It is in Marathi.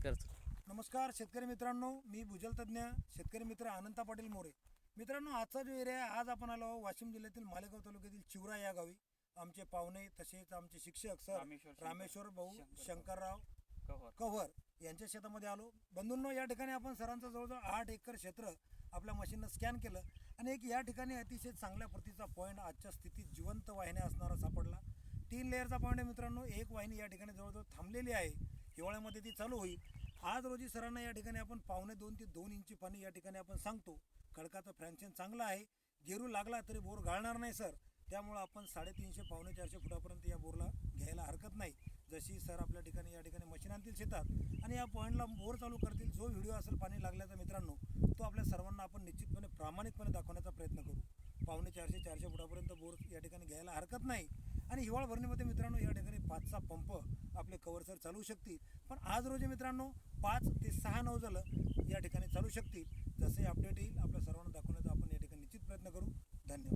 नमस्कार सर. नमस्कार शेतकरी मित्रांनो, मी भूजल तज्ज्ञ शेतकरी मित्र अनंता पाटील मोरे. मित्रांनो, आजचा जो एरिया आहे, आज आपण आलो वाशिम जिल्ह्यातील मालेगाव तालुक्यातील चिवरा या गावी. आमचे पाहुणे तसेच आमचे शिक्षक सर रामेश्वर भाऊ शंकरराव कव्हर यांच्या शेतामध्ये आलो. बंधूंनो, या ठिकाणी आपण सरांचं जवळजवळ 8 एकर क्षेत्र आपल्या मशीननं स्कॅन केलं आणि एक या ठिकाणी अतिशय चांगल्या प्रतीचा पॉईंट आजच्या स्थितीत जिवंत वाहिन्या असणारा सापडला. 3 लेअरचा पॉईंट आहे मित्रांनो. एक वाहिनी या ठिकाणी जवळजवळ थांबलेली आहे, हिवाळ्यामध्ये ती चालू होईल. आज रोजी सरांना या ठिकाणी आपण 1.5 ते 2 इंची पाणी या ठिकाणी आपण सांगतो. खडकाचं फ्रॅक्शन चांगलं आहे, गेरू लागला तरी बोर गाळणार नाही सर. त्यामुळं आपण 350 450 फुटापर्यंत या बोरला घ्यायला हरकत नाही. जशी सर आपल्या ठिकाणी या ठिकाणी मशीन आणतील शेतात आणि या पॉईंटला बोर चालू करतील. जो व्हिडिओ असेल पाणी लागल्याचा मित्रांनो, तो आपल्या सर्वांना आपण निश्चितपणे प्रामाणिकपणे दाखवण्याचा प्रयत्न करू. 450 फुटापर्यंत बोर या ठिकाणी घ्यायला हरकत नाही. आणि हिवाळ भरणीमध्ये मित्रांनो या ठिकाणी 5चा पंप आपले कव्हर सर चालू शकतील. पण आज रोजी मित्रांनो 5 ते 6 नौजल या ठिकाणी चालू शकतील. जसे अपडेट येईल आपल्या सर्वांना दाखवण्याचा आपण या ठिकाणी निश्चित प्रयत्न करू. धन्यवाद.